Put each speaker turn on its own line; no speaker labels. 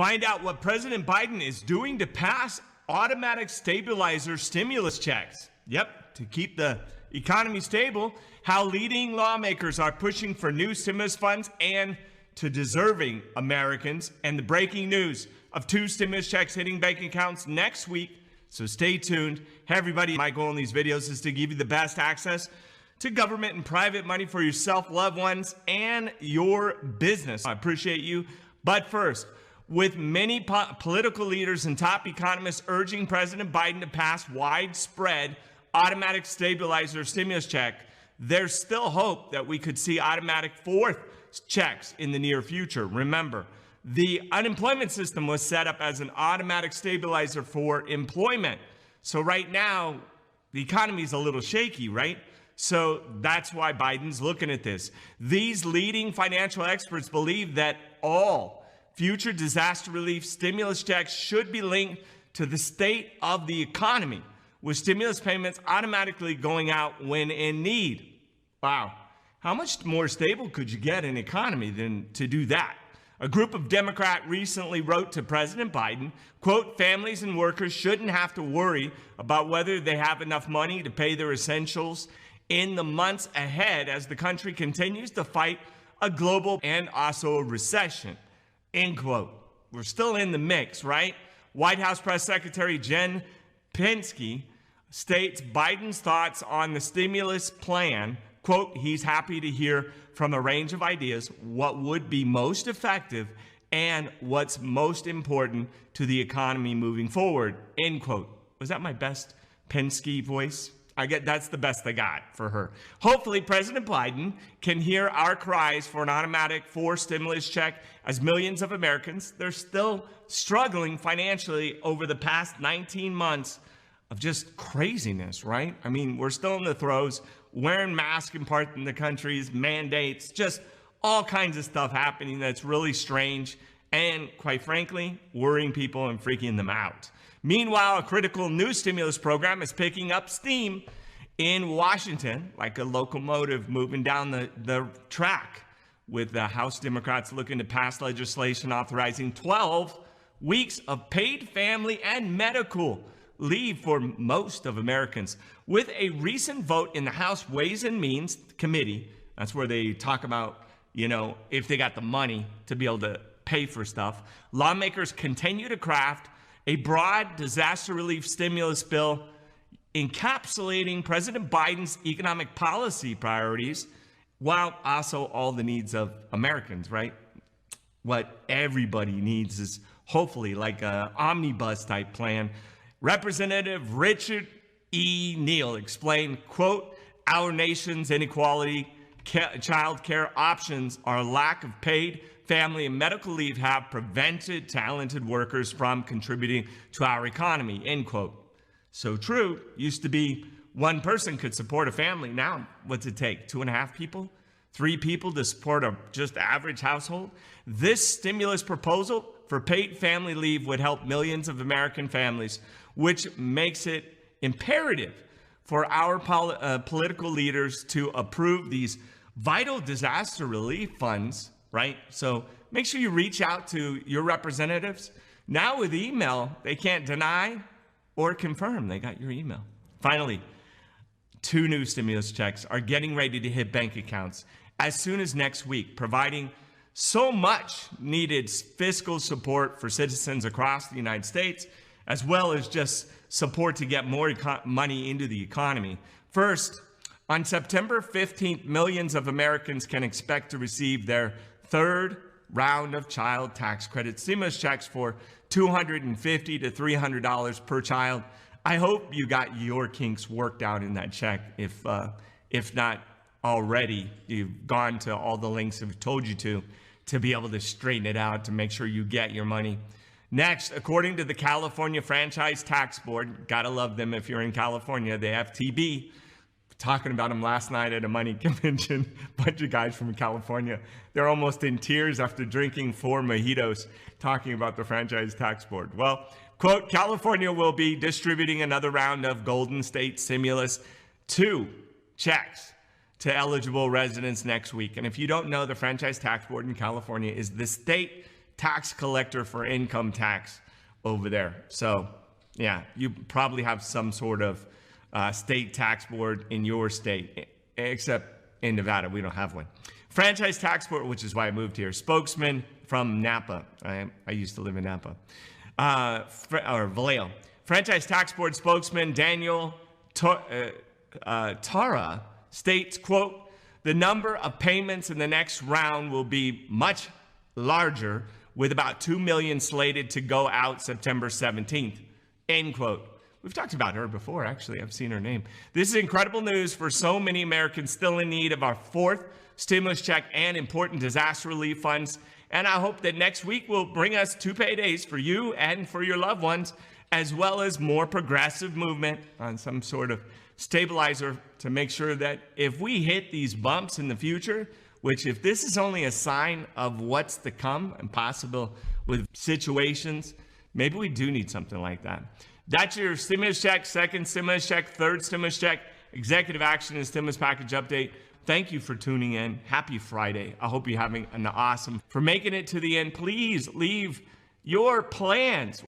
Find out what President Biden is doing to pass automatic stabilizer stimulus checks. Yep, to keep the economy stable. How leading lawmakers are pushing for new stimulus funds and to deserving Americans. And the breaking news of 2 stimulus checks hitting bank accounts next week. So stay tuned. Hey everybody, my goal in these videos is to give you the best access to government and private money for yourself, loved ones, and your business. I appreciate you. But first, with many political leaders and top economists urging President Biden to pass widespread automatic stabilizer stimulus check, there's still hope that we could see automatic 4th checks in the near future. Remember, the unemployment system was set up as an automatic stabilizer for employment. So right now, the economy is a little shaky, right? So that's why Biden's looking at this. These leading financial experts believe that all future disaster relief stimulus checks should be linked to the state of the economy, with stimulus payments automatically going out when in need. Wow. How much more stable could you get an economy than to do that? A group of Democrats recently wrote to President Biden, quote, families and workers shouldn't have to worry about whether they have enough money to pay their essentials in the months ahead as the country continues to fight a global and also a recession, end quote. We're still in the mix, right? White House Press Secretary Jen Psaki states Biden's thoughts on the stimulus plan. Quote, he's happy to hear from a range of ideas what would be most effective and what's most important to the economy moving forward, end quote. Was that my best Penske voice? That's the best I got for her. Hopefully, President Biden can hear our cries for an automatic 4th stimulus check, as millions of Americans, they're still struggling financially over the past 19 months of just craziness, right? I mean, we're still in the throes, wearing masks in parts of the countries, mandates, just all kinds of stuff happening that's really strange and, quite frankly, worrying people and freaking them out. Meanwhile, a critical new stimulus program is picking up steam in Washington, like a locomotive moving down the track, with the House Democrats looking to pass legislation authorizing 12 weeks of paid family and medical leave for most of Americans. With a recent vote in the House Ways and Means Committee, that's where they talk about, if they got the money to be able to pay for stuff, lawmakers continue to craft a broad disaster relief stimulus bill encapsulating President Biden's economic policy priorities while also all the needs of Americans, right? What everybody needs is hopefully like an omnibus type plan. Representative Richard E. Neal explained, quote, our nation's inequality child care options are lack of paid family and medical leave have prevented talented workers from contributing to our economy, end quote. So true. Used to be one person could support a family. Now, what's it take? 2.5 people? 3 people to support a just average household? This stimulus proposal for paid family leave would help millions of American families, which makes it imperative for our political leaders to approve these vital disaster relief funds, right? So make sure you reach out to your representatives. Now with email, they can't deny or confirm they got your email. Finally, 2 new stimulus checks are getting ready to hit bank accounts as soon as next week, providing so much needed fiscal support for citizens across the United States, as well as just support to get more money into the economy. First, on September 15th, millions of Americans can expect to receive their 3rd round of child tax credit stimulus checks for $250 to $300 per child. I hope you got your kinks worked out in that check. If not already, you've gone to all the links I've told you to be able to straighten it out, to make sure you get your money. Next, according to the California Franchise Tax Board, gotta love them if you're in California, the FTB, talking about them last night at a money convention, bunch of guys from California, they're almost in tears after drinking 4 mojitos, talking about the Franchise Tax Board. Well, quote, California will be distributing another round of Golden State Stimulus 2 checks to eligible residents next week. And if you don't know, the Franchise Tax Board in California is the state tax collector for income tax over there. So yeah, you probably have some sort of state tax board in your state, except in Nevada, we don't have one. Franchise tax board, which is why I moved here. Spokesman from Napa. I used to live in Napa. Or Vallejo. Franchise tax board spokesman Daniel Tara states, quote, the number of payments in the next round will be much larger, with about 2 million slated to go out September 17th, end quote. We've talked about her before, actually. I've seen her name. This is incredible news for so many Americans still in need of our fourth stimulus check and important disaster relief funds. And I hope that next week will bring us 2 paydays for you and for your loved ones, as well as more progressive movement on some sort of stabilizer to make sure that if we hit these bumps in the future, which if this is only a sign of what's to come and possible with situations, maybe we do need something like that. That's your stimulus check, second stimulus check, third stimulus check, executive action and stimulus package update. Thank you for tuning in. Happy Friday. I hope you're having an awesome, for making it to the end. Please leave your plans.